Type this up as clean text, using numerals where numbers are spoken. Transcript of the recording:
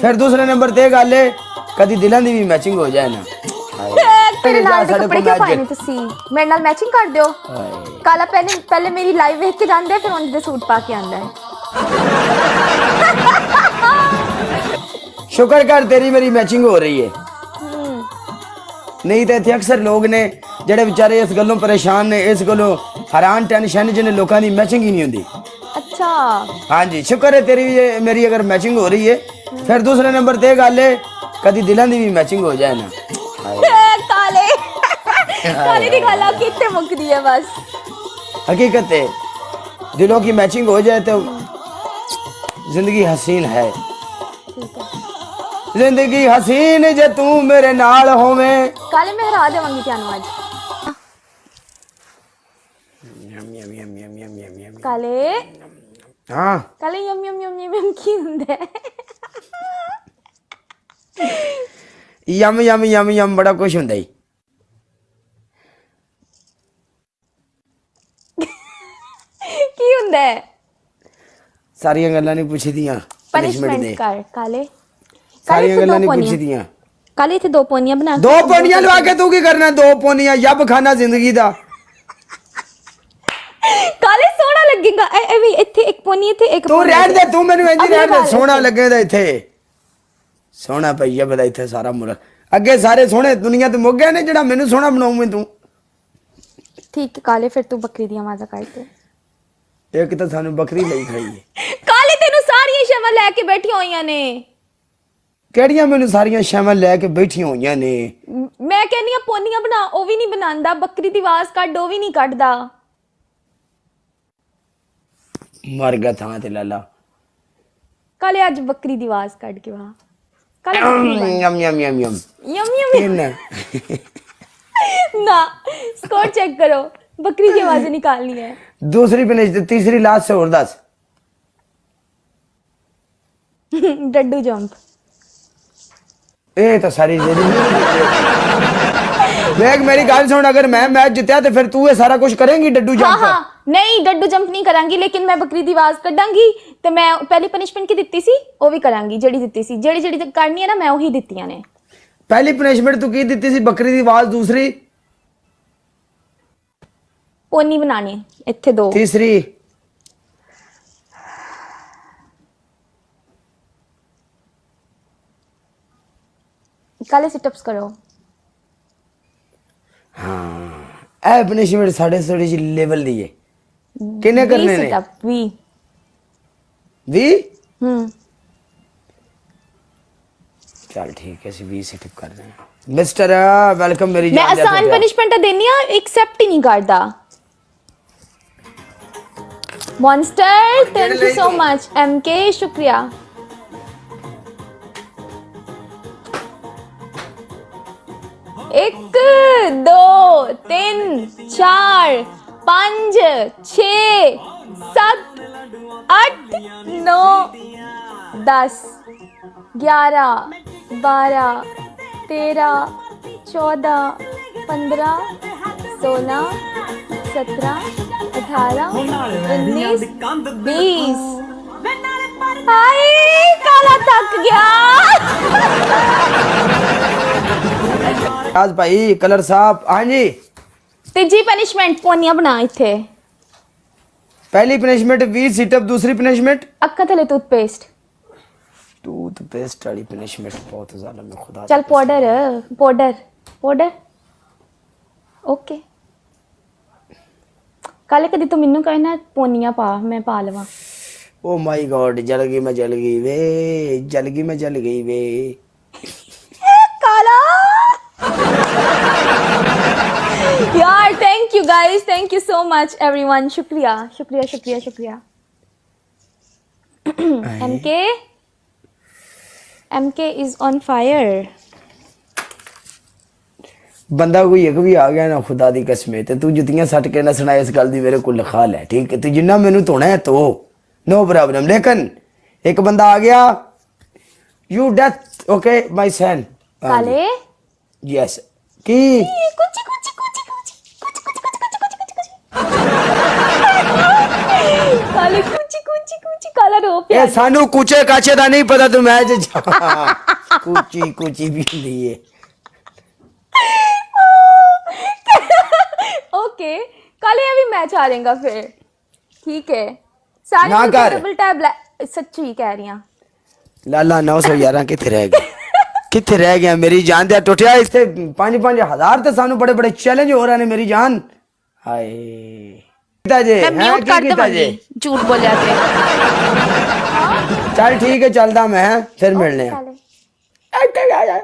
फिर दूसरे नंबर ते गल है कदी दिलां दी भी मैचिंग हो जाए ना तेरे नाल दे कपड़े क्यों पाए ने तुसी मेरे नाल मैचिंग कर दियो काला पहले मेरी लाइव देख के जांदे फिर उन दे सूट पा के आंदा है शुक्र कर तेरी मेरी मैचिंग हो रही है नहीं तो इतने अक्सर लोग ने जेडे बेचारे इस गलों परेशान ने इस गलों हैरान टेंशन जिन्हें लोगों की मैचिंग ही नहीं होती अच्छा हाँ जी शुक्र है तेरी मेरी अगर मैचिंग हो रही है फिर दूसरे नंबर ते गल है कदी दिलां दी भी मैचिंग हो जाए ना काले काले दी गल कितने मुकदी है बस हकीकत है दिलों की मैचिंग हो जाए तो जिंदगी हसीन है जिंदगी हसीन जे तू मेरे नाल होवे काले मैं हरा देवांगी त्यानू आज काले हाँ काले यम यम यम यम यम की हुंदा है यम यम यम यम बड़ा कुछ हुंदा ही की हुंदा है सारियां गल्लां नहीं पुछी दियां पनिशमेंट कर काले सारियां गल्लां नहीं पुछी दियां काले इथे दो पोनियां बना दो पोनियां लवा के तू की करना दो पोनियां यब खाना जिंदगी दा काले सोना लगेगा ए भी इथे एक पोनी इथे एक तू रहन दे तू मेनू इंज रहन दे सोना लगेगा इथे सोना पईया बदा इथे सारा मुल्क अगे सारे सोने दुनिया ते मुक गए ने जेड़ा मेनू सोना बनाऊं मैं तू ठीक है काले फिर तू बकरी दी आवाज़ कर दे एक तो सानू बकरी लई खाई है काले तेनू सारियां शैवां लेके बैठी होईयां ने केड़ियां मेनू सारियां शैवां लेके बैठी होईयां ने मैं कहनी आ पोनियां बना ओ भी नहीं बनांदा बकरी दी आवाज़ कढ ओ भी नहीं कढदा मर गया था ते लाला काले आज बकरी दी आवाज़ कढ के वहां काले यम यम यम यम यम यम तीन ना स्कोर चेक करो बकरी की आवाज़ें निकालनी है दूसरी फिनिश तीसरी लास्ट से और 10 डड्डू जंप ए तो सारी देख मेरी गल सुन अगर मैं मैच जितया तो फिर तू ये सारा कुछ करेंगी डड्डू जंप हाँ हाँ नहीं डड्डू जंप नहीं करांगी लेकिन मैं बकरी दी आवाज़ कढांगी ते मैं पहली पनिशमेंट की दित्ती सी ओ भी करांगी जेड़ी दित्ती सी जेड़ी जेड़ी करनी है ना मैं वही दित्तियां ने पहली पनिशमेंट तू की दित्ती सी बकरी दी आवाज दूसरी पोनी बनानी इत्थे दो तीसरी काले सिटअप्स करो हाँ ए पनिशमेंट साढ़े थोड़ी सी लेवल दी है किन्ने करने ने सिटअप वी 20 चल ठीक है 20 सेटअप कर रहे हैं मिस्टर वेलकम मेरी मैं आसान पनिशमेंट देनी है एक्सेप्ट ही नहीं करता monster thank you so much MK शुक्रिया एक दो तीन चार पांच छे सात आठ नौ 10 11 12 13 14 15 16 17 18 19 20 हाय काला थक गया आज भाई कलर साहब हाँ जी तीजी पनिशमेंट पोनियां बना इथे पहली पनिशमेंट 20 सिटअप दूसरी पनिशमेंट अक्का थले टूथपेस्ट टूथपेस्ट वाली पनिशमेंट बहुत ज्यादा मैं खुदा चल पाउडर पाउडर पाउडर ओके काले कदी तो मिन्नू कहना पोनियां पा मैं पा लवा ओ माय गॉड जल गई मैं जल गई वे जल गई मैं जल गई वे काला यार thank you guys thank you so much everyone शुक्रिया शुक्रिया शुक्रिया शुक्रिया एमके इज ऑन फायर बंदा कोई एक भी आ गया ना खुदा दी कसम ते तू जुतियां सट के ना सुना इस गल दी मेरे को लिखा ले ठीक है तू जिन्ना मैनू धोना है तो नो प्रॉब्लम लेकिन एक बंदा आ गया you death okay my son काले यस की कुछ कुछ कुछ कुछ कुछ कुछ कुछ कुछ कुछ काले कुछ कुछ ਕੂਚੀ ਕਾਲਾ ਰੋ ਪਿਆ ਇਹ ਸਾਨੂੰ ਕੁਚੇ ਕਾਚੇ ਦਾ ਨਹੀਂ ਪਤਾ ਤੂੰ ਮੈਚ ਕੁਚੀ ਕੁਚੀ ਵੀ ਹੁੰਦੀ ਏ ओके कल ये भी मैच आ जाएगा फिर ठीक है सारे ना कर। डबल टैब सच्ची कह रही हूं लाला 911 ਕਿੱਥੇ ਰਹਿ ਗਿਆ ਕਿੱਥੇ ਰਹਿ ਗਿਆ ਮੇਰੀ ਜਾਨ ਤੇ ਟੁੱਟਿਆ ਇੱਥੇ 5-5 ਹਜ਼ਾਰ ਤੇ ਸਾਨੂੰ ਬੜੇ ਬੜੇ ਚੈਲੰਜ ਹੋ ਰਹੇ ਨੇ ਮੇਰੀ ਜਾਨ ਹਾਏ ਕੀਤਾ ਜੇ मैं म्यूट कर दूंगी झूठ बोलिया ते ਚੱਲ ਠੀਕ ਹੈ ਚੱਲਦਾ ਮੈਂ ਫਿਰ ਮਿਲਨੇ ਆ चल